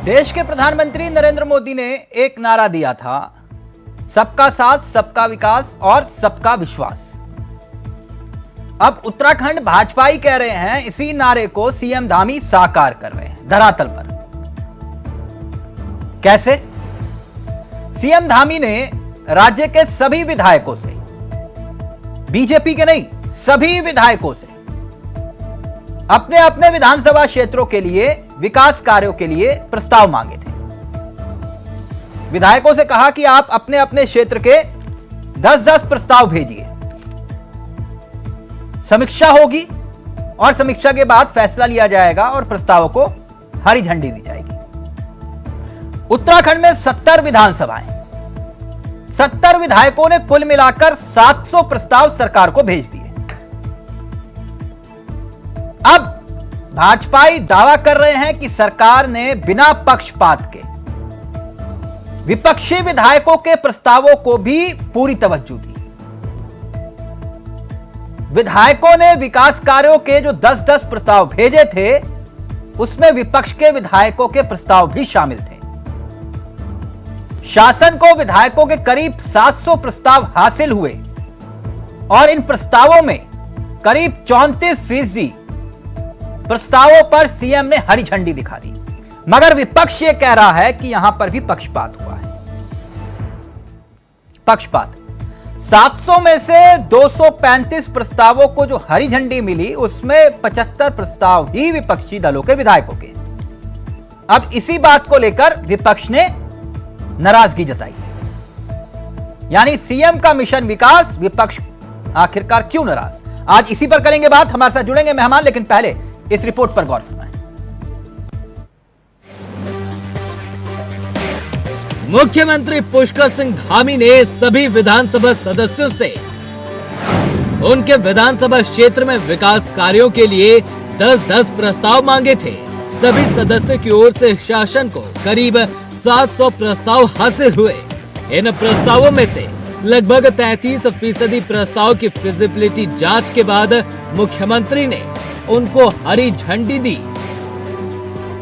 देश के प्रधानमंत्री नरेंद्र मोदी ने एक नारा दिया था, सबका साथ, सबका विकास और सबका विश्वास। अब उत्तराखंड भाजपाई कह रहे हैं इसी नारे को सीएम धामी साकार कर रहे हैं धरातल पर। कैसे? सीएम धामी ने राज्य के सभी विधायकों से, बीजेपी के नहीं, सभी विधायकों से अपने अपने विधानसभा क्षेत्रों के लिए विकास कार्यों के लिए प्रस्ताव मांगे थे। विधायकों से कहा कि आप अपने अपने क्षेत्र के 10-10 प्रस्ताव भेजिए, समीक्षा होगी और समीक्षा के बाद फैसला लिया जाएगा और प्रस्तावों को हरी झंडी दी जाएगी। उत्तराखंड में 70 विधानसभाएं, 70 विधायकों ने कुल मिलाकर 700 प्रस्ताव सरकार को भेज दिए। अब भाजपाई दावा कर रहे हैं कि सरकार ने बिना पक्षपात के विपक्षी विधायकों के प्रस्तावों को भी पूरी तवज्जो दी। विधायकों ने विकास कार्यों के जो 10-10 प्रस्ताव भेजे थे, उसमें विपक्ष के विधायकों के प्रस्ताव भी शामिल थे। शासन को विधायकों के करीब 700 प्रस्ताव हासिल हुए और इन प्रस्तावों में करीब 34% प्रस्तावों पर सीएम ने हरी झंडी दिखा दी। मगर विपक्ष ये कह रहा है कि यहां पर भी पक्षपात हुआ है। पक्षपात 700 में से 235 प्रस्तावों को जो हरी झंडी मिली, उसमें 75 प्रस्ताव ही विपक्षी दलों के विधायकों के। अब इसी बात को लेकर विपक्ष ने नाराजगी जताई है। यानी सीएम का मिशन विकास, विपक्ष आखिरकार क्यों नाराज? आज इसी पर करेंगे बात। हमारे साथ जुड़ेंगे मेहमान, लेकिन पहले इस रिपोर्ट पर गौर फरमाएं। मुख्यमंत्री पुष्कर सिंह धामी ने सभी विधानसभा सदस्यों से उनके विधानसभा क्षेत्र में विकास कार्यों के लिए 10-10 प्रस्ताव मांगे थे। सभी सदस्यों की ओर से शासन को करीब 700 प्रस्ताव हासिल हुए। इन प्रस्तावों में से लगभग 33% प्रस्ताव की फिजिबिलिटी जांच के बाद मुख्यमंत्री ने उनको हरी झंडी दी।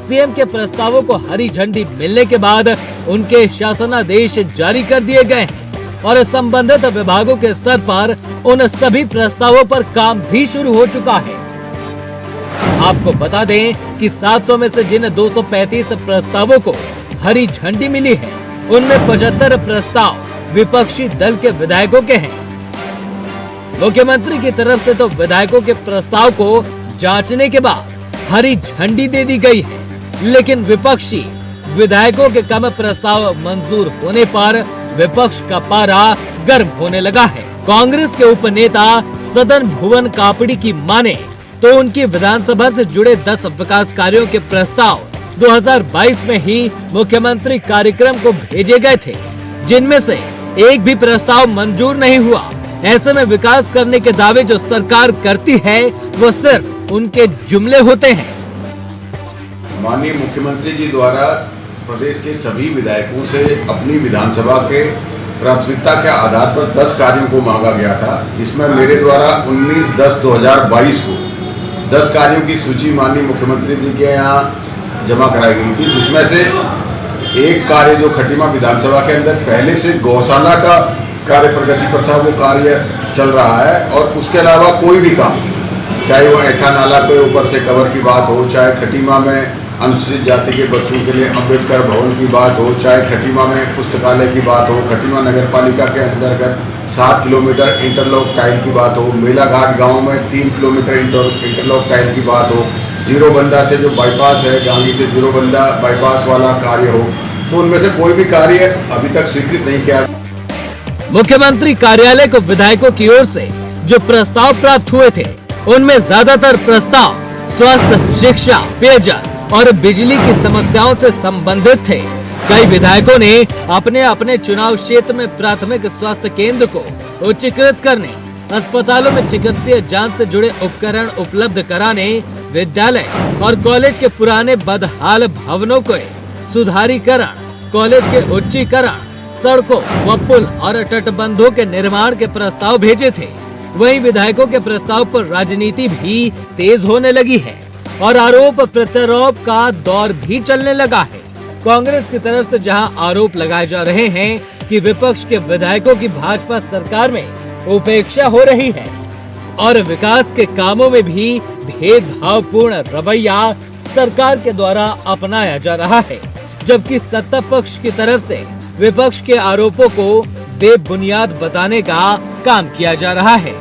सीएम के प्रस्तावों को हरी झंडी मिलने के बाद उनके शासनादेश जारी कर दिए गए हैं और संबंधित विभागों के स्तर पर उन सभी प्रस्तावों पर काम भी शुरू हो चुका है। आपको बता दें कि 700 में से जिन 235 प्रस्तावों को हरी झंडी मिली है, उनमें 75 प्रस्ताव विपक्षी दल के विधायकों के हैं। मुख्यमंत्री की तरफ से तो विधायकों के प्रस्ताव को जांचने के बाद हरी झंडी दे दी गई है, लेकिन विपक्षी विधायकों के कम प्रस्ताव मंजूर होने पर विपक्ष का पारा गर्म होने लगा है। कांग्रेस के उपनेता सदन भुवन कापड़ी की माने तो उनकी विधानसभा से जुड़े 10 विकास कार्यों के प्रस्ताव 2022 में ही मुख्यमंत्री कार्यक्रम को भेजे गए थे, जिनमें से एक भी प्रस्ताव मंजूर नहीं हुआ। ऐसे में विकास करने के दावे जो सरकार करती है, वो सिर्फ उनके जुमले होते हैं। माननीय मुख्यमंत्री जी द्वारा प्रदेश के सभी विधायकों से अपनी विधानसभा के प्राथमिकता के आधार पर 10 कार्यों को मांगा गया था, जिसमें मेरे द्वारा 19/10/2022 को 10 कार्यों की सूची माननीय मुख्यमंत्री जी के यहाँ जमा कराई गई थी, जिसमें से एक कार्य जो खटीमा विधानसभा के अंदर पहले से गौशाला का कार्य प्रगति पर था, वो कार्य चल रहा है। और उसके अलावा कोई भी काम, चाहे वो ऐठा नाला के ऊपर से कवर की बात हो, चाहे खटीमा में अनुसूचित जाति के बच्चों के लिए अंबेडकर भवन की बात हो, चाहे खटीमा में पुस्तकालय की बात हो, खटीमा नगर पालिका के अंतर्गत 7 किलोमीटर इंटरलॉक टाइल की बात हो, मेलाघाट गांव में 3 किलोमीटर इंटरलॉक टाइल की बात हो, जीरोबंदा से जो बाईपास है, गांधी से जीरोबंदा बाईपास वाला कार्य हो, तो उनमें से कोई भी कार्य अभी तक स्वीकृत नहीं किया। मुख्यमंत्री कार्यालय को विधायकों की ओर से जो प्रस्ताव प्राप्त हुए थे, उनमें ज्यादातर प्रस्ताव स्वास्थ्य, शिक्षा, पेयजल और बिजली की समस्याओं से संबंधित थे। कई विधायकों ने अपने अपने चुनाव क्षेत्र में प्राथमिक स्वास्थ्य केंद्र को उच्चीकृत करने, अस्पतालों में चिकित्सीय जांच से जुड़े उपकरण उपलब्ध कराने, विद्यालय और कॉलेज के पुराने बदहाल भवनों के सुधारीकरण, कॉलेज के उच्चीकरण, सड़कों व पुल और तटबंधों के निर्माण के प्रस्ताव भेजे थे। वहीं विधायकों के प्रस्ताव पर राजनीति भी तेज होने लगी है और आरोप प्रत्यारोप का दौर भी चलने लगा है। कांग्रेस की तरफ से जहां आरोप लगाए जा रहे हैं कि विपक्ष के विधायकों की भाजपा सरकार में उपेक्षा हो रही है और विकास के कामों में भी भेदभावपूर्ण रवैया सरकार के द्वारा अपनाया जा रहा है, जबकि सत्ता पक्ष की तरफ से विपक्ष के आरोपों को बेबुनियाद बताने का काम किया जा रहा है।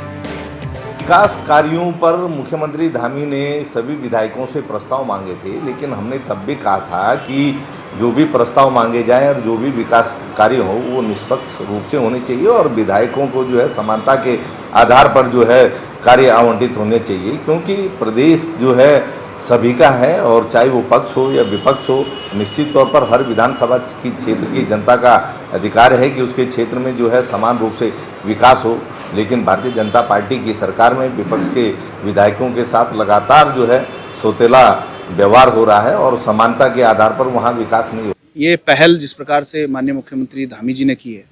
विकास कार्यों पर मुख्यमंत्री धामी ने सभी विधायकों से प्रस्ताव मांगे थे, लेकिन हमने तब भी कहा था कि जो भी प्रस्ताव मांगे जाए और जो भी विकास कार्य हो वो निष्पक्ष रूप से होने चाहिए और विधायकों को जो है समानता के आधार पर जो है कार्य आवंटित होने चाहिए, क्योंकि प्रदेश जो है सभी का है और चाहे वो पक्ष हो या विपक्ष हो, निश्चित तौर पर हर विधानसभा की क्षेत्र की जनता का अधिकार है कि उसके क्षेत्र में जो है समान रूप से विकास हो। लेकिन भारतीय जनता पार्टी की सरकार में विपक्ष के विधायकों के साथ लगातार जो है सौतेला व्यवहार हो रहा है और समानता के आधार पर वहाँ विकास नहीं हो। ये पहल जिस प्रकार से माननीय मुख्यमंत्री धामी जी ने की है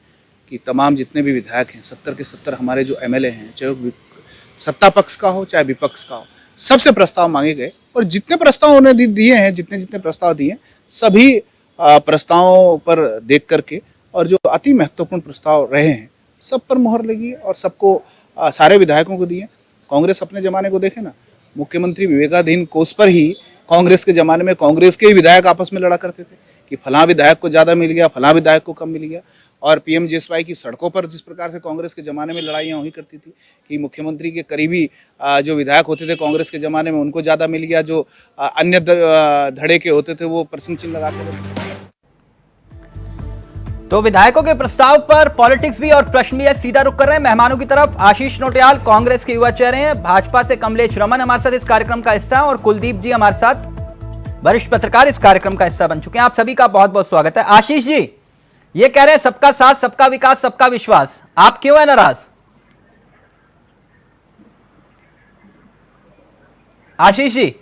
कि तमाम जितने भी विधायक हैं 70 के 70 हमारे जो एमएलए हैं, चाहे वो सत्ता पक्ष का हो चाहे विपक्ष का हो, सबसे प्रस्ताव मांगे गए और जितने प्रस्ताव उन्होंने दिए हैं, जितने प्रस्ताव दिए हैं, सभी प्रस्तावों पर देख करके और जो अति महत्वपूर्ण प्रस्ताव रहे हैं सब पर मोहर लगी और सबको सारे विधायकों को दिए। कांग्रेस अपने जमाने को देखे ना, मुख्यमंत्री विवेकाधीन कोष पर ही कांग्रेस के जमाने में कांग्रेस के ही विधायक आपस में लड़ा करते थे कि फलां विधायक को ज़्यादा मिल गया, फलां विधायक को कम मिल गया। और पीएमजीएसवाई की सड़कों पर जिस प्रकार से कांग्रेस के ज़माने में लड़ाइयाँ हुई करती थी कि मुख्यमंत्री के करीबी जो विधायक होते थे कांग्रेस के ज़माने में उनको ज़्यादा मिल गया, जो अन्य धड़े के होते थे वो प्रश्न चिन्ह लगाते रहते। तो विधायकों के प्रस्ताव पर पॉलिटिक्स भी और प्रश्न भी सीधा रुख कर रहे हैं मेहमानों की तरफ। आशीष नोटियाल कांग्रेस के युवा चेहरे हैं, भाजपा से कमलेश रमन हमारे साथ इस कार्यक्रम का हिस्सा और कुलदीप जी हमारे साथ वरिष्ठ पत्रकार इस कार्यक्रम का हिस्सा बन चुके हैं। आप सभी का बहुत बहुत स्वागत है। आशीष जी, ये कह रहे हैं सबका साथ, सबका विकास, सबका विश्वास, आप क्यों है नाराज? आशीष जी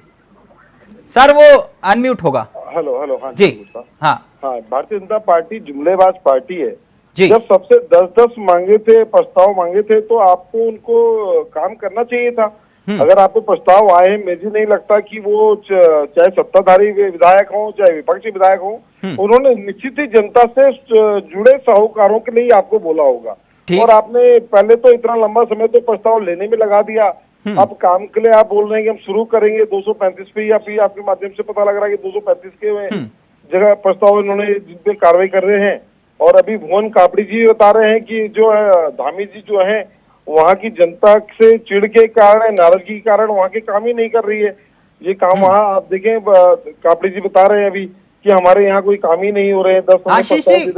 सर वो अनम्यूट होगा। हेलो हेलो, हाँ जी, हाँ हाँ, भारतीय जनता पार्टी जुमलेबाज पार्टी है जी। जब सबसे 10-10 मांगे थे, प्रस्ताव मांगे थे, तो आपको उनको काम करना चाहिए था। अगर आपको प्रस्ताव आए, मुझे नहीं लगता कि वो चाहे सत्ताधारी विधायक हो चाहे विपक्षी विधायक हो, उन्होंने निश्चित ही जनता से जुड़े साहूकारों के लिए आपको बोला होगा। और आपने पहले तो इतना लंबा समय तो प्रस्ताव लेने में लगा दिया, अब काम के लिए आप बोल रहे हैं कि हम शुरू करेंगे 235 पे, या फिर आपके माध्यम से पता लग रहा है कि 235 के जगह प्रस्ताव इन्होंने जिन पे कार्रवाई कर रहे हैं। और अभी भुवन कापड़ी जी बता रहे हैं कि जो धामी जी जो है वहाँ की जनता से चिढ़ के कारण, नाराजगी के कारण वहाँ के काम ही नहीं कर रही है। ये काम वहाँ आप देखें, कापड़ी जी बता रहे हैं अभी कि हमारे यहाँ कोई काम ही नहीं हो रहे हैं। 10 आशीष जी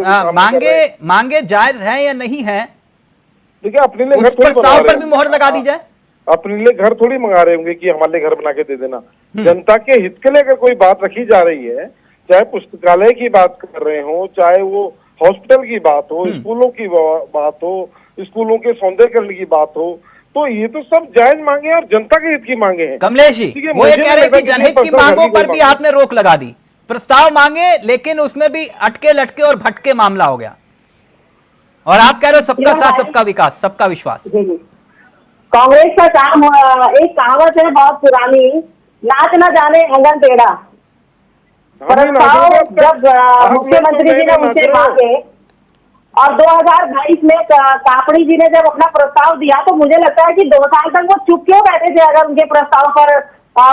मांगे जायज है या नहीं है? देखिए, अपने लिए घर प्रस्ताव पर भी मोहर लगा दी जाए। अपने लिए घर थोड़ी मंगा रहे होंगे कि हमारे लिए घर बना के दे देना। जनता के हित के लिए अगर कोई बात रखी जा रही है, चाहे पुस्तकालय की बात कर रहे हो, चाहे वो हॉस्पिटल की बात हो, स्कूलों की बात हो, स्कूलों के सौंदर्यीकरण की बात हो, तो ये तो सब जायज मांगे और जनता के हित की मांगे हैं। कमलेश जी वो ये कह रहे हैं कि जनहित की मांगों पर भी आपने रोक लगा दी। प्रस्ताव मांगे लेकिन उसमें भी अटके लटके और भटके मामला हो गया, और आप कह रहे हो सबका साथ, सबका विकास, सबका विश्वास। कांग्रेस का काम, एक कहावत है बहुत पुरानी, नाच न जाने अंगन टेढ़ा। प्रस्ताव जब मुख्यमंत्री जी ने मुझसे मांगे और 2022 में कापड़ी जी ने जब अपना प्रस्ताव दिया, तो मुझे लगता है कि 2 साल तक वो चुप क्यों बैठे थे अगर उनके प्रस्ताव पर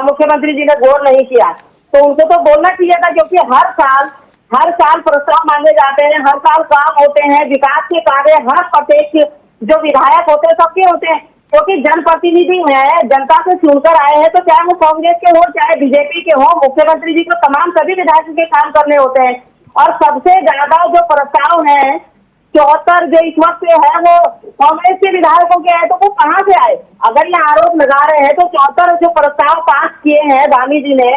मुख्यमंत्री जी ने गौर नहीं किया। तो उनको तो बोलना चाहिए था, क्योंकि हर साल प्रस्ताव मांगे जाते हैं, हर साल काम होते हैं, विकास के कार्य हर प्रत्येक जो विधायक होते हैं सबके होते हैं, क्योंकि जनप्रतिनिधि है, जनता से चुनकर आए हैं। तो चाहे वो कांग्रेस के हो चाहे बीजेपी के हो, मुख्यमंत्री जी को तमाम सभी विधायकों के काम करने होते हैं। और सबसे ज्यादा जो प्रस्ताव है 74 जो इस वक्त है वो कांग्रेस के विधायकों के हैं, तो वो कहाँ से आए? अगर ये आरोप लगा रहे हैं तो 74 जो प्रस्ताव पास किए हैं धामी जी ने,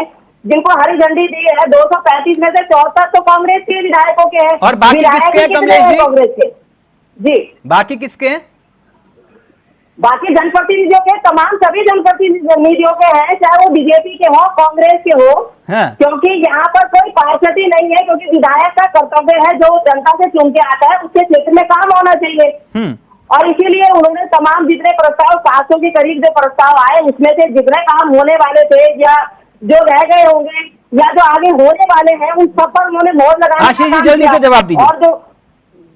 जिनको हरी झंडी दी है, 235 में से 74 तो कांग्रेस के विधायकों के हैं। और बाकी किसके हैं कमलेश जी? कांग्रेस के जी। बाकी किसके हैं? बाकी जनप्रतिनिधियों के, तमाम सभी जनप्रतिनिधियों के हैं, चाहे वो बीजेपी के हो कांग्रेस के हो। क्योंकि यहाँ पर कोई पार्षदी नहीं है, क्योंकि विधायक का कर्तव्य है जो जनता से चुन के आता है उसके क्षेत्र में काम होना चाहिए। और इसीलिए उन्होंने तमाम जितने प्रस्ताव 500 के करीब जो प्रस्ताव आए उसमें से जितने काम होने वाले थे या जो रह गए होंगे या जो आगे होने वाले हैं उन सब पर उन्होंने मोहर लगाने आशीष का जी काम जल्दी किया। से जवाब दीजिए। और जो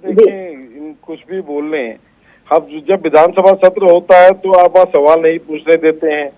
देखिए, कुछ भी बोल रहे हैं, अब जब विधानसभा सत्र होता है तो आप वहाँ सवाल नहीं पूछने देते हैं।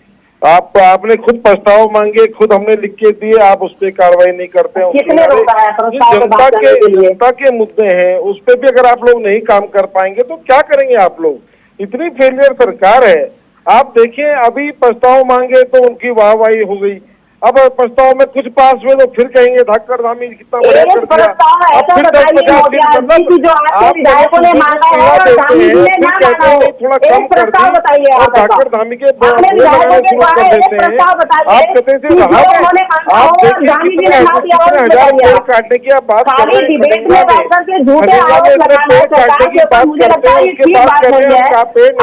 आपने खुद प्रस्ताव मांगे, खुद हमने लिख के दिए, आप उस पर कार्रवाई नहीं करते हैं। कितने रोका है प्रस्ताव पे बात करने के लिए? जनता के मुद्दे हैं, उस पर भी अगर आप लोग नहीं काम कर पाएंगे तो क्या करेंगे आप लोग? इतनी फेलियर सरकार है। आप देखिए, अभी प्रस्ताव मांगे तो उनकी वाहवाही हो गई, अब प्रस्ताव में कुछ पास हुए तो फिर कहेंगे धाकड़ धामी कितना बढ़िया कर दिया। अब फिर 10-50 दिन मतलब जो आपके विधायकों ने मांगा है और धामी जी ने ना मांगा हो, थोड़ा एक कम कर प्रस्ताव दी बताइए और आप ऐसा। धाकड़ धामी के अपने विधायकों के द्वारा एक देते प्रस्ताव हैं। बताइए आप कहते कि जो उन्होंने मांगा हो आप और धामी जी ने ना दिया हो, कितने हजार पेड़ काटने की आप बात कर खाली रहे हैं। डिबेट में बैठकर के झूठे आरोप लगाना सरकार के ऊपर, मुझे लगता है ये ठीक बात नहीं है।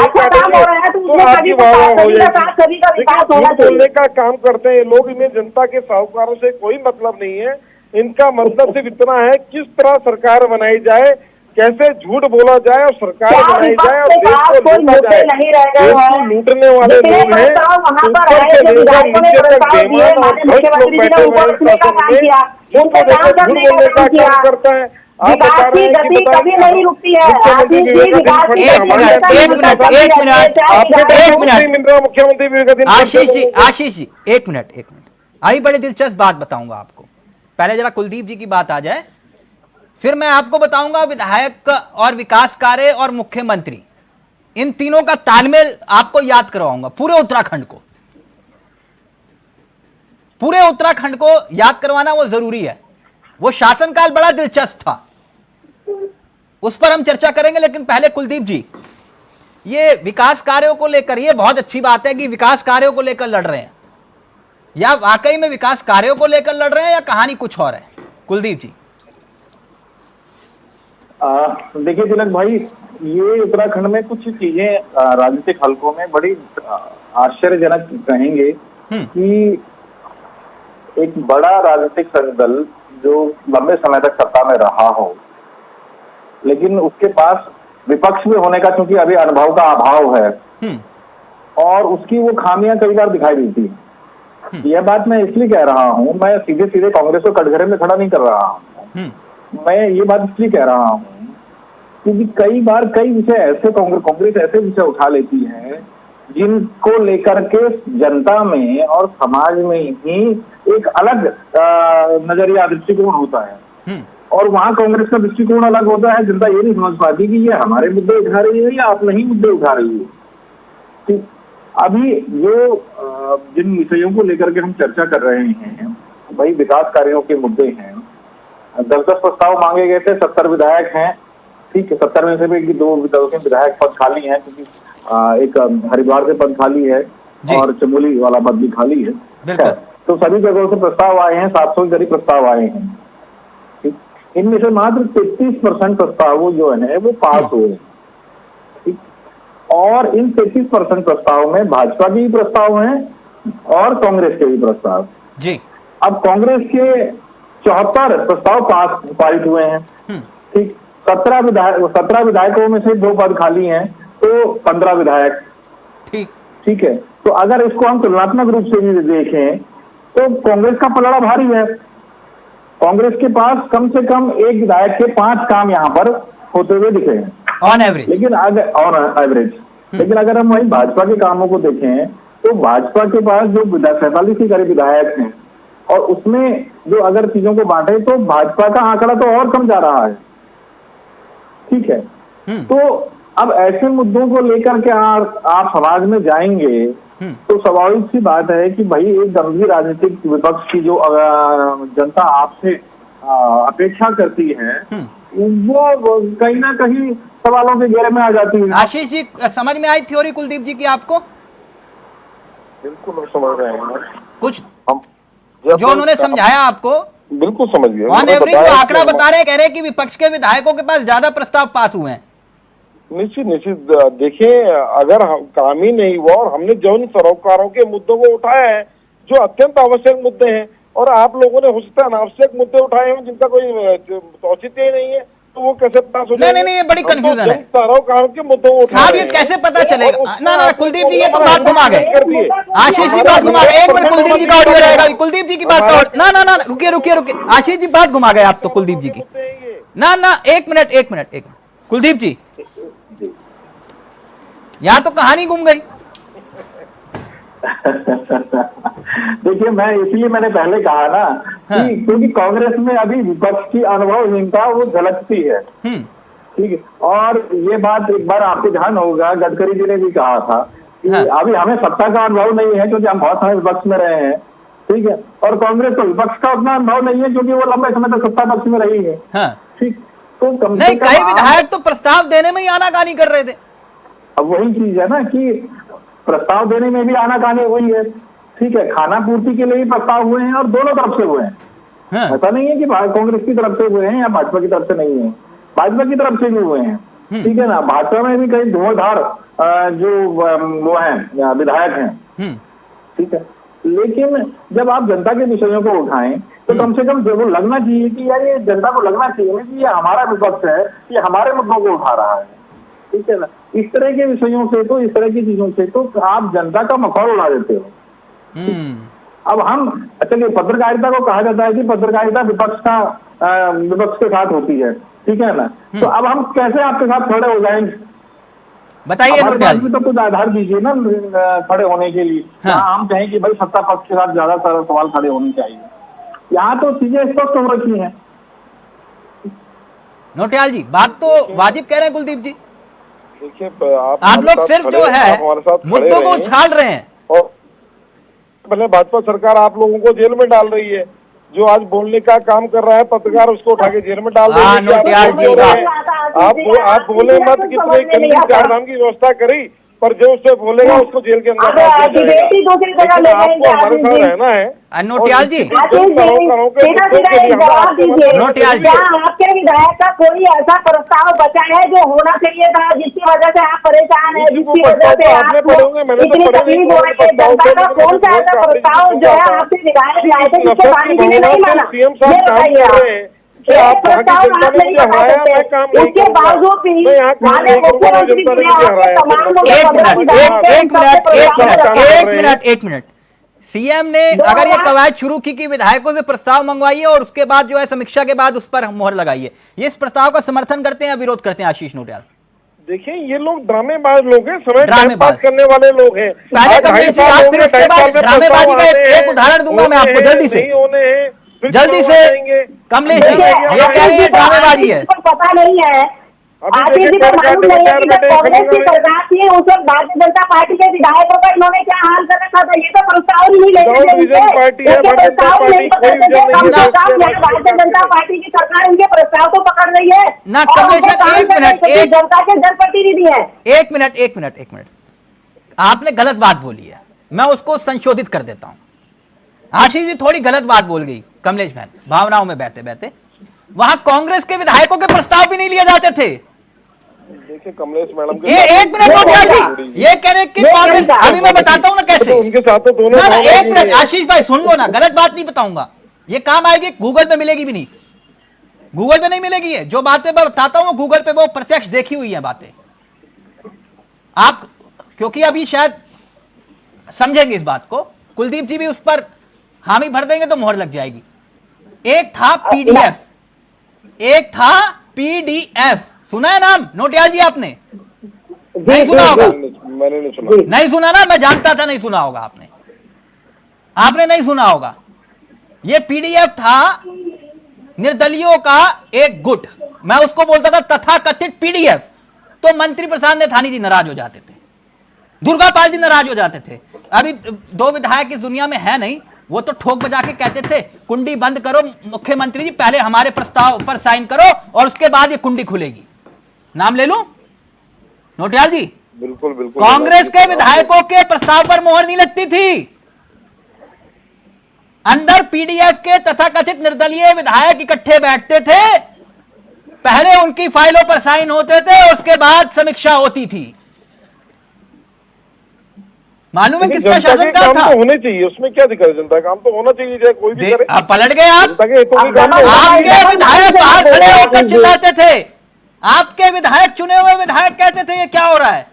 अच्छा काम हो रहा है तो उसमें कभी का साथ, कभी का साथ, कभी का विकास होना चाहिए। बोलने का काम करते हैं लोग, इन्हें जनता के साहूकारों से कोई मतलब नहीं है। इनका मतलब सिर्फ इतना है किस तरह सरकार बनाई जाए, कैसे झूठ बोला जाए और सरकार बनाई जाए और देश को लूटा जाए। नहीं रह गए देश को लूटने वाले लोग हैं, ऊपर से लेकर नीचे तक बेईमान और भ्रष्ट लोग बैठे हुए हैं शासन में, जिसको देखो झूठ बोलने का काम करता है। आप बता रहे हैं कि कभी नहीं रुकती है। मुख्यमंत्री विवेकाधीन एक मिनट, मुख्यमंत्री विवेकाधीन आशीष जी एक मिनट। अभी बड़ी दिलचस्प बात बताऊंगा आपको, पहले जरा कुलदीप जी की बात आ जाए, फिर मैं आपको बताऊंगा विधायक और विकास कार्य और मुख्यमंत्री, इन तीनों का तालमेल आपको याद करवाऊंगा। पूरे उत्तराखंड को याद करवाना वो जरूरी है। वो शासनकाल बड़ा दिलचस्प था, उस पर हम चर्चा करेंगे, लेकिन पहले कुलदीप जी, ये विकास कार्यों को लेकर, ये बहुत अच्छी बात है कि विकास कार्यों को लेकर लड़ रहे हैं, या वाकई में विकास कार्यों को लेकर लड़ रहे हैं या कहानी कुछ और है? कुलदीप जी। देखिए तिलक भाई, ये उत्तराखंड में कुछ चीजें राजनीतिक हलकों में बड़ी आश्चर्यजनक कहेंगे कि एक बड़ा राजनीतिक दल जो लंबे समय तक सत्ता में रहा हो, लेकिन उसके पास विपक्ष में होने का क्योंकि अभी अनुभव का अभाव है और उसकी वो खामियां कई बार दिखाई देती है। यह बात मैं इसलिए कह रहा हूं, मैं सीधे सीधे कांग्रेस को कटघरे में खड़ा नहीं कर रहा हूं। मैं ये बात इसलिए कह रहा हूं क्योंकि कई बार कई विषय ऐसे कांग्रेस ऐसे विषय उठा लेती है जिनको लेकर के जनता में और समाज में ही एक अलग नजरिया दृष्टिकोण होता है, और वहां कांग्रेस का दृष्टिकोण अलग होता है। जनता ये नहीं समझ पाती कि ये हमारे मुद्दे उठा रही है या आप नहीं मुद्दे उठा रही है। अभी जो जिन विषयों को लेकर के हम चर्चा कर रहे हैं, भाई विकास कार्यों के मुद्दे हैं। 10-10 प्रस्ताव मांगे गए थे, 70 विधायक हैं, ठीक है। 70 में से भी 2 विधायक पद खाली हैं, क्योंकि एक हरिद्वार से पद खाली है और चमोली वाला पद भी खाली है। तो सभी जगहों से प्रस्ताव आए हैं, 700 के करीब प्रस्ताव आए हैं, ठीक। इनमें से मात्र 33% प्रस्ताव जो है वो पास हुए, ठीक। और इन 33% प्रस्ताव में भाजपा के भी प्रस्ताव हैं और कांग्रेस के भी प्रस्ताव जी। अब कांग्रेस के 74 प्रस्ताव पारित हुए हैं, ठीक। 17 विधायकों में से 2 पद खाली हैं, तो 15 विधायक, ठीक है। तो अगर इसको हम तुलनात्मक रूप से भी देखें तो कांग्रेस का पलड़ा भारी है। कांग्रेस के पास कम से कम एक विधायक के 5 काम यहाँ पर होते हुए दिखे हैं ऑन एवरेज। लेकिन लेकिन अगर हम वही भाजपा के कामों को देखें तो भाजपा के पास जो 47 के करीब विधायक हैं, और उसमें जो अगर चीजों को बांटे तो भाजपा का आंकड़ा तो और कम जा रहा है, ठीक है। तो अब ऐसे मुद्दों को लेकर के आप समाज में जाएंगे तो स्वाभाविक सी बात है कि भाई एक गंभीर राजनीतिक विपक्ष की जो जनता आपसे अपेक्षा करती है वो कहीं ना कहीं सवालों के घेरे में आ जाती है। आशीष जी, समझ में आई थ्योरी कुलदीप जी की आपको? बिल्कुल समझ रहे हैं कुछ जो उन्होंने समझाया आपको बिल्कुल समझ गए। ऑन एवरेज वो आंकड़ा बता रहे, कह रहे कि विपक्ष के विधायकों के पास ज्यादा प्रस्ताव पास हुए हैं। निश्चित देखिए, अगर काम ही नहीं हुआ और हमने जो सरोकारों के मुद्दों को उठाया है जो अत्यंत आवश्यक मुद्दे हैं, और आप लोगों ने हो सकता है अनावश्यक मुद्दे उठाए हों जिनका कोई औचित्य ही नहीं है, तो वो कैसे पास हो जाएंगे? नहीं, ये बड़ी कंफ्यूजन है कानून के मुद्दों को उठा साहब, रहे ये हैं। कैसे पता चलेगा? और ना कुलदीप जी, ये तो बात घुमा गए। कर दिए। आशीष जी बात घुमा गए। एक मिनट, कुलदीप जी का ऑडियो रहेगा, कुलदीप जी की बात का ना रुकिए आशीष जी बात घुमा गए आप तो कुलदीप जी की। ना एक मिनट कुलदीप जी, यहाँ तो कहानी घूम गई। देखिए, मैं इसलिए मैंने पहले कहा ना कि क्योंकि कांग्रेस में अभी विपक्ष की अनुभवहीनता वो झलकती है। ठीक है, और ये बात एक बार आपको ध्यान होगा, गडकरी जी ने भी कहा था कि अभी हमें सत्ता का अनुभव नहीं है क्योंकि हम बहुत समय विपक्ष में रहे हैं। ठीक है, और कांग्रेस को विपक्ष का उतना अनुभव नहीं है क्योंकि वो लंबे समय तक सत्ता पक्ष में रही है। ठीक, तो कम से कम कई विधायक तो प्रस्ताव देने में ही आनाकानी कर रहे थे। अब वही चीज है ना कि प्रस्ताव देने में भी आनाकानी हुई है। ठीक है, खाना पूर्ति के लिए भी प्रस्ताव हुए हैं और दोनों तरफ से हुए हैं। ऐसा नहीं है कि कांग्रेस की तरफ से हुए हैं या भाजपा की तरफ से नहीं है, भाजपा की तरफ से भी हुए हैं। ठीक है ना, भाजपा में भी कई धुआंधार जो वो हैं विधायक हैं। ठीक है, लेकिन जब आप जनता के विषयों को उठाएं तो कम से कम जब वो लगना चाहिए कि यार ये जनता को लगना चाहिए कि ये हमारा विपक्ष है, ये हमारे मुद्दों को उठा रहा है। ठीक है ना, इस तरह के विषयों से तो, इस तरह की चीजों से तो आप जनता का मखौल उड़ा देते हो। अब हम चलिए, पत्रकारिता को कहा जाता है कि पत्रकारिता विपक्ष के साथ होती है। ठीक है ना, तो अब हम कैसे आपके साथ खड़े हो जाएंगे? बताइए नोटियाल जी। तो कुछ आधार दीजिए ना खड़े होने के लिए। हम कहें कि भाई सत्ता पक्ष के साथ ज्यादा सवाल खड़े होने चाहिए, यहाँ तो चीजें स्पष्ट हो रखी हैं। नोटियाल जी, बात तो वाजिब कह रहे हैं कुलदीप जी। देखिए, आप लोग सिर्फ जो है मुद्दों को उछाल रहे हैं और पहले भाजपा सरकार आप लोगों को जेल में डाल रही है। जो आज बोलने का काम कर रहा है पत्रकार, उसको उठा के जेल में डाल रही है। नोटियाल जी, आप बोले मत, कितने गंदी चारधाम की व्यवस्था करी, पर जो उससे बोलेगा उसको जेल के अंदर डाल दिया जाएगा। आपको हमारे साथ रहना है। नोटियाल जी, नोटियाल जी, आपके विधायक का कोई ऐसा प्रस्ताव बचा है जो होना चाहिए था, जिसकी वजह से आप परेशान हैं, जिसकी वजह से आपको इतनी तकलीफ हो रही है? जनता का कौन सा ऐसा प्रस्ताव जो है आपके विधायक लाए थे जिसको गांधी जी ने नहीं माना? ये बताइए आप प्रस्ताव आप नहीं बता सकते, उसके बावजूद भी माननीय मुख्यमंत्री जी ने आपके तमाम एक मिनट सीएम ने अगर ये कवायद शुरू की कि विधायकों से प्रस्ताव मंगवाइए और उसके बाद जो है समीक्षा के बाद उस पर मोहर लगाइए, ये इस प्रस्ताव का समर्थन करते हैं या विरोध करते हैं आशीष नोटियाल? देखिए, ये लोग ड्रामेबाज लोग हैं, समय ड्रामेबाज पास करने वाले लोग हैं। पहले कमलेश जी, आप फिर उसके बाद ड्रामेबाजी का एक उदाहरण दूंगा मैं आपको जल्दी से कमलेश जी, ये कह रही है ड्रामेबाजी है। पता नहीं है, आशीष जी को मालूम नहीं है कि जब कांग्रेस की सरकार थी उस वक्त भारतीय जनता पार्टी के विधायकों का इन्होंने क्या हाल कर रखा था? ये तो प्रस्ताव ही नहीं लेते थे, भारतीय जनता पार्टी की सरकार इनके प्रस्ताव को पकड़ रही है ना। कमलेश, जनता के जनप्रतिनिधि है। एक मिनट, आपने गलत बात बोली है, मैं उसको संशोधित कर देता हूं। आशीष जी थोड़ी गलत बात बोल गई कमलेश बहन, भावनाओं में बहते बहते। वहां कांग्रेस के विधायकों के प्रस्ताव भी नहीं लिए जाते थे। देखिए कमलेश मैडम, एक मिनट नोटियाल जी, ये कह रहे कि कांग्रेस, अभी मैं बताता हूं ना कैसे। उनके साथ तो दोनों ना एक मिनट आशीष भाई सुन लो ना, गलत बात नहीं बताऊंगा, ये काम आएगी गूगल पे, मिलेगी भी नहीं, गूगल पे नहीं मिलेगी। है जो बातें मैं बताता हूं गूगल पे वो प्रत्यक्ष देखी हुई है बातें आप, क्योंकि अभी शायद समझेंगे इस बात को। कुलदीप जी भी उस पर हामी भर देंगे तो मोहर लग जाएगी। एक था पीडीएफ, सुना है नाम नोटियाल जी आपने? नहीं सुना होगा, मैंने नहीं सुना। नहीं सुना ना, मैं जानता था नहीं सुना होगा आपने नहीं सुना होगा। ये पीडीएफ था निर्दलियों का एक गुट, मैं उसको बोलता था तथाकथित पीडीएफ। तो मंत्री प्रसाद थानी जी नाराज हो जाते थे, दुर्गा पाल जी नाराज हो जाते थे। अभी दो विधायक इस दुनिया में है नहीं, वो तो ठोक बजा के कहते थे कुंडी बंद करो मुख्यमंत्री जी, पहले हमारे प्रस्ताव पर साइन करो और उसके बाद ये कुंडी खुलेगी। नाम ले लूं नोटियाल जी? बिल्कुल बिल्कुल। कांग्रेस के विधायकों के प्रस्ताव पर मोहर नहीं लगती थी। अंदर पीडीएफ के तथाकथित निर्दलीय विधायक इकट्ठे बैठते थे, पहले उनकी फाइलों पर साइन होते थे और उसके बाद समीक्षा होती थी। मालूम है किसका शासन था? तो होने चाहिए, उसमें क्या दिक्कत है? जनता काम तो होना चाहिए, चाहे कोई भी करे। आप पलट गए, आप जनता के हितों की काम तो आपके विधायक बाहर खड़े होकर चिल्लाते थे आपके विधायक, चुने हुए विधायक कहते थे ये क्या हो रहा है।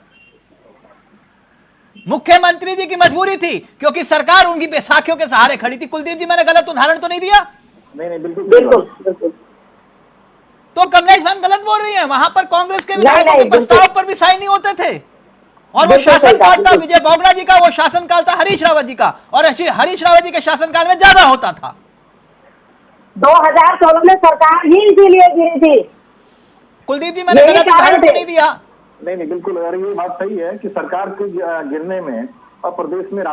मुख्यमंत्री जी की मजबूरी थी क्योंकि सरकार उनकी बैसाखियों के सहारे खड़ी थी। कुलदीप जी, मैंने गलत उदाहरण तो नहीं दिया? नहीं बिल्कुल बिल्कुल। तो कमलेश बहन गलत बोल रही है। वहां पर कांग्रेस के विधायकों के प्रस्ताव पर भी साइन नहीं होते थे। और वो शासनकाल था विजय बोगड़ा जी का, वो शासनकाल था हरीश रावत जी का, और हरीश रावत जी के शासनकाल में ज्यादा होता था। 2016 में सरकार ही इसीलिए गिरी थी। कुलदीप जी, मैंने गलत उदाहरण तो नहीं दिया? नहीं बिल्कुल, और ये बात सही है कि सरकार के गिरने में और प्रदेश में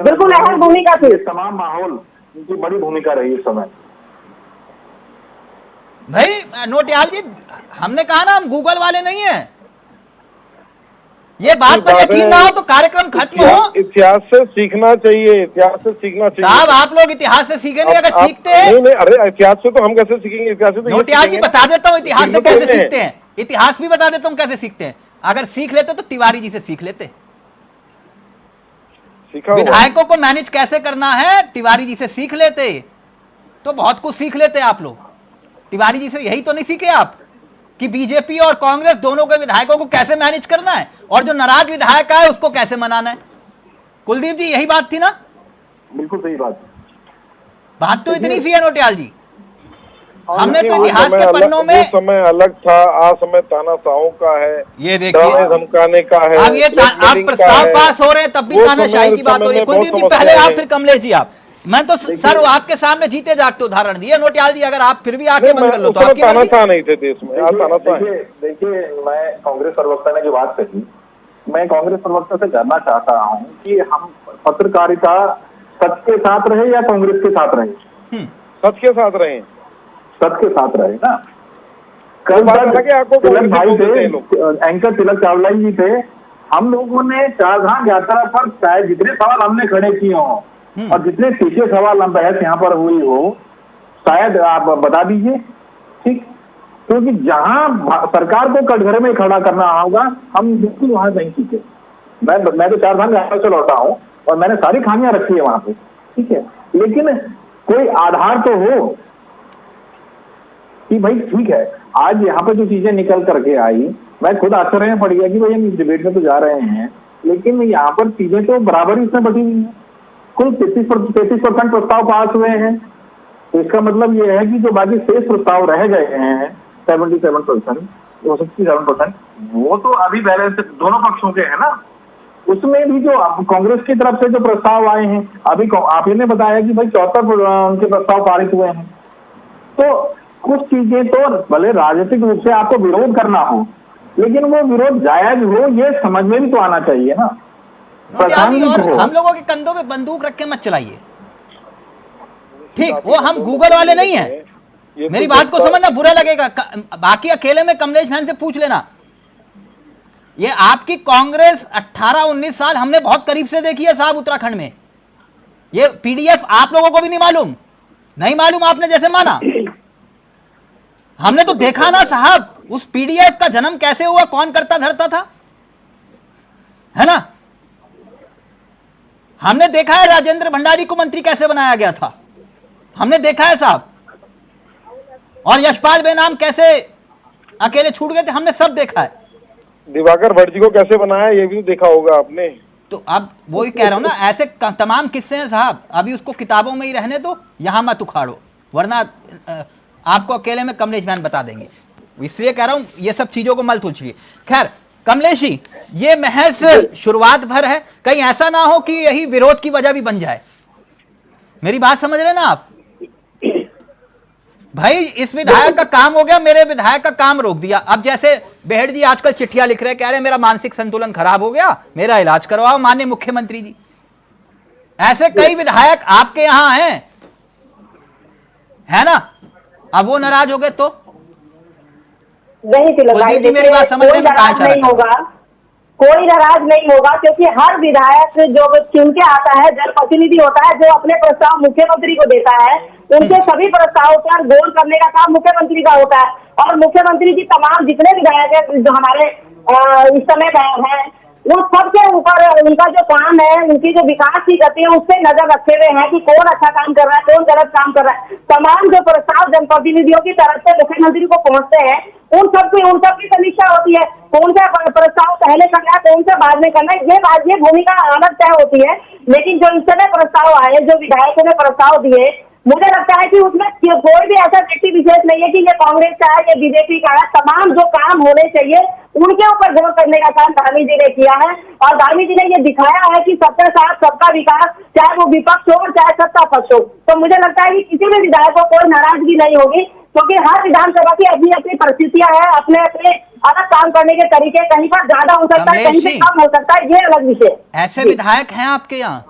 बिल्कुल अहम भूमिका थी। तमाम माहौल की बड़ी भूमिका रही इस समय। भाई नोटियाल जी, हमने कहा ना हम गूगल वाले नहीं हैं। ये बात पर यकीन ना हो तो कार्यक्रम खत्म हो। इतिहास से सीखना चाहिए, इतिहास से सीखना चाहिए। साहब, आप लोग इतिहास से सीखे नहीं। अगर सीखते हैं, नहीं, अरे इतिहास से तो हम कैसे सीखेंगे? इतिहास से तो नोटियाल जी बता देता हूँ इतिहास से कैसे सीखते हैं। इतिहास भी बता देता हूँ कैसे सीखते हैं। अगर सीख लेते तो तिवारी जी से सीख लेते। विधायकों को मैनेज कैसे करना है तिवारी जी से सीख लेते, तो बहुत कुछ सीख लेते आप लोग। तिवारी जी से यही तो नहीं सीखे आप कि बीजेपी और कांग्रेस दोनों के विधायकों को कैसे मैनेज करना है और जो नाराज विधायक है उसको कैसे मनाना है। कुलदीप जी, यही बात थी ना? बिल्कुल सही बात तो इतनी सी है नोटियाल जी। हमने तो इतिहास के पन्नों में, समय अलग था, आज समय तानाशाहों का है, ये देखिए धमकाने का है। अब ये आप प्रस्ताव पास हो रहे हैं तब भी तानाशाही की बात हो रही है। कुलदीप जी, पहले आप, फिर कमलेश जी आप। मैं तो सर आपके सामने जीते जागते उदाहरण दिए। नोटियाल जी, अगर आप फिर भी आके बंद कर लो तो आपकी तानाशाह नहीं थे देश में। देखिए, मैं कांग्रेस प्रवक्ता ने जो बात कही, मैं कांग्रेस प्रवक्ता से जानना चाहता हूँ कि हम पत्रकारिता सच के साथ रहे या कांग्रेस के साथ रहे? सच के साथ रहे। सच के साथ रहे ना। कल तिलक भाई थे, एंकर तिलक चावला जी थे। हम लोगों ने चारधाम यात्रा पर चाहे जितने सवाल हमने खड़े किए हों और जितने तीसरे सवाल हम बहस यहाँ पर हुई हो, शायद आप बता दीजिए, ठीक? क्योंकि जहां सरकार को कटघरे में खड़ा करना होगा, हम बिल्कुल वहां नहीं सीखे। मैं तो चारधाम यात्रा से लौटा हूँ और मैंने सारी खामियां रखी है वहां पे, ठीक है, लेकिन कोई आधार तो हो कि भाई ठीक है, आज यहाँ पे जो चीजें निकल करके आई, मैं खुद आश्चर्य में पड़ गया कि भाई हम इस डिबेट में तो जा रहे हैं, लेकिन यहाँ पर चीजें तो बराबर ही इसमें बटी हुई है। कुल 33% प्रस्ताव पास हुए हैं, तो इसका मतलब ये है कि जो बाकी शेष प्रस्ताव रह गए हैं 77%, 67%, वो तो अभी बैलेंस दोनों पक्षों के हैं ना। उसमें भी जो कांग्रेस की तरफ से जो प्रस्ताव आए हैं, अभी आप ही ने बताया कि भाई 74 उनके प्रस्ताव पारित हुए हैं। तो कुछ चीजें तो भले राजनीतिक रूप से आपको विरोध करना हो, लेकिन वो विरोध जायज हो, ये समझ में भी तो आना चाहिए ना। और हम लोगों के कंधों पे बंदूक रख के मत चलाइए, ठीक? वो हम गूगल वाले नहीं है। मेरी बात को समझना, बुरा लगेगा। बाकी अकेले में कमलेश बहन से पूछ लेना। ये आपकी कांग्रेस 18-19 साल हमने बहुत करीब से देखी है साहब उत्तराखंड में। ये पीडीएफ आप लोगों को भी नहीं मालूम आपने जैसे माना। हमने तो देखा ना साहब, उस पीडीएफ का जन्म कैसे हुआ, कौन करता धरता था, है ना? हमने देखा है राजेंद्र भंडारी को मंत्री कैसे बनाया गया था, हमने देखा है साहब। और यशपाल बेनाम कैसे अकेले छूट गए थे, हमने सब देखा है। दिवाकर भट्ट जी को कैसे बनाया ये भी देखा होगा आपने। तो अब वही कह रहा हूं ना, ऐसे तमाम किस्से हैं साहब। अभी उसको किताबों में ही रहने दो, यहां मत उखाड़ो, वरना आपको अकेले में कमलेश बहन बता देंगे। इसलिए कह रहा हूं ये सब चीजों को मत उछलिए। खैर कमलेश जी, ये महज शुरुआत भर है, कहीं ऐसा ना हो कि यही विरोध की वजह भी बन जाए। मेरी बात समझ रहे ना आप? भाई इस विधायक का काम हो गया, मेरे विधायक का काम रोक दिया। अब जैसे बेहड़ जी आजकल चिट्ठियां लिख रहे हैं, कह रहे हैं मेरा मानसिक संतुलन खराब हो गया, मेरा इलाज करवाओ माननीय मुख्यमंत्री जी। ऐसे कई विधायक आपके यहां हैं, है ना? अब वो नाराज हो गए तो नहीं तिलक भाई, मेरी बात समझ रहे हैं? नहीं होगा, कोई नाराज नहीं होगा, क्योंकि हर विधायक जो चुन के आता है, जनप्रतिनिधि होता है, जो अपने प्रस्ताव मुख्यमंत्री को देता है, उनके सभी प्रस्ताव पर गौर करने का काम मुख्यमंत्री का होता है। और मुख्यमंत्री जी तमाम जितने विधायक है जो हमारे इस समय हैं, वो सबके ऊपर उनका जो काम है, उनकी जो विकास की गति है, उससे नजर रखे हुए हैं कि कौन अच्छा काम कर रहा है, कौन गलत काम कर रहा है। तमाम जो प्रस्ताव जनप्रतिनिधियों की तरफ से मुख्यमंत्री को पहुंचते हैं, उन सबकी समीक्षा होती है, कौन सा प्रस्ताव पहले करना है, कौन सा बाद में करना है, ये भूमिका अलग तय होती है। लेकिन जो इस समय प्रस्ताव आए, जो विधायकों ने प्रस्ताव दिए, मुझे लगता है कि उसमें कोई भी ऐसा व्यक्ति विशेष नहीं है कि ये कांग्रेस का है, ये बीजेपी का है। तमाम जो काम होने चाहिए उनके ऊपर गौर करने का काम धामी जी ने किया है, और धामी जी ने ये दिखाया है कि सबका साथ सबका विकास, चाहे वो विपक्ष हो चाहे सत्ता पक्ष हो। तो मुझे लगता है कि किसी भी विधायक को कोई नाराजगी नहीं होगी, क्योंकि हर विधानसभा की अपनी अपनी परिस्थितियां हैं, अपने अपने अलग काम करने के तरीके, कहीं पर ज्यादा हो सकता है, कहीं पे कम हो सकता है, ये अलग विषय। ऐसे विधायक हैं आपके यहाँ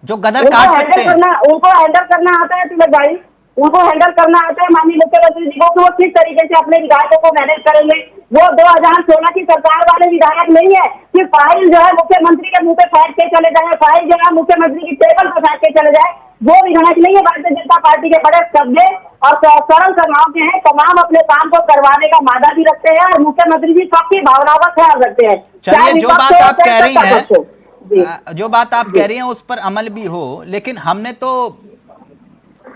जो गदर काट सकते हैं? उनको हैंडल करना आता है तिलक भाई, उनको हैंडल करना आता है माननीय मुख्यमंत्री जी को, कि वो किस तरीके से अपने विधायकों को मैनेज करेंगे। वो 2016 की सरकार वाले विधायक नहीं है कि फाइल जो है मुख्यमंत्री के मुंह पे फेंक के चले जाए, फाइल जो है मुख्यमंत्री की टेबल पर फेंक के चले जाए। वो विधायक नहीं है। भारतीय जनता पार्टी के बड़े सभ्य और सरल स्वभाव के हैं, तमाम अपने काम को करवाने का मादा भी रखते हैं, और मुख्यमंत्री जी सबकी भावनाओं का ख्याल रखते हैं। चलिए, जो बात आप कह रही हैं, जो बात आप कह रही हैं उस पर अमल भी हो, लेकिन हमने तो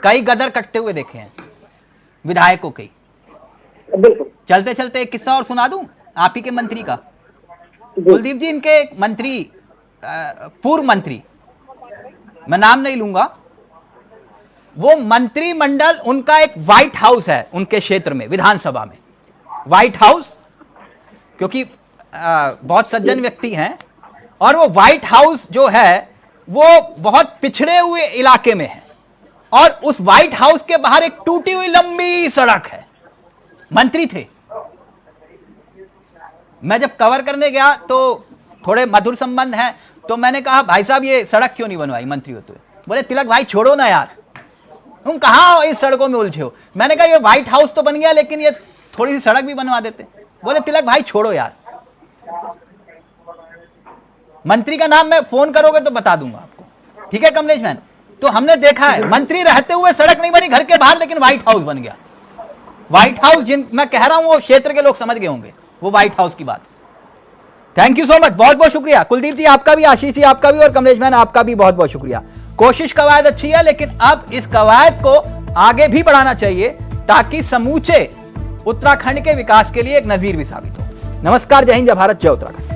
कई गदर कटते हुए देखे हैं विधायकों के। चलते चलते एक किस्सा और सुना दूं आप ही के मंत्री का। कुलदीप जी, इनके एक मंत्री, पूर्व मंत्री, मैं नाम नहीं लूंगा, वो मंत्रिमंडल, उनका एक व्हाइट हाउस है उनके क्षेत्र में, विधानसभा में व्हाइट हाउस, क्योंकि बहुत सज्जन व्यक्ति हैं, और वो व्हाइट हाउस जो है वो बहुत पिछड़े हुए इलाके में है, और उस व्हाइट हाउस के बाहर एक टूटी हुई लंबी सड़क है। मंत्री थे। मैं जब कवर करने गया तो थोड़े मधुर संबंध है, तो मैंने कहा भाई साहब ये सड़क क्यों नहीं बनवाई मंत्री होते हुए? बोले तिलक भाई छोड़ो ना यार, तुम कहां इस सड़कों में उलझे हो। मैंने कहा ये व्हाइट हाउस तो बन गया, लेकिन ये थोड़ी सी सड़क भी बनवा देते। बोले तिलक भाई छोड़ो यार, मंत्री का नाम मैं फोन करोगे तो बता दूंगा आपको, ठीक है कमलेश मैन? तो हमने देखा है मंत्री रहते हुए सड़क नहीं बनी घर के बाहर, लेकिन व्हाइट हाउस बन गया। व्हाइट हाउस जिन मैं कह रहा हूं वो क्षेत्र के लोग समझ गए होंगे वो व्हाइट हाउस की बात। थैंक यू सो मच, बहुत बहुत शुक्रिया कुलदीप जी आपका भी, आशीष जी आपका भी, और कमलेश मैन आपका भी बहुत बहुत शुक्रिया। कोशिश कवायद अच्छी है, लेकिन अब इस कवायद को आगे भी बढ़ाना चाहिए ताकि समूचे उत्तराखंड के विकास के लिए एक नजीर भी साबित हो। नमस्कार, जय हिंद, जय भारत, जय उत्तराखंड।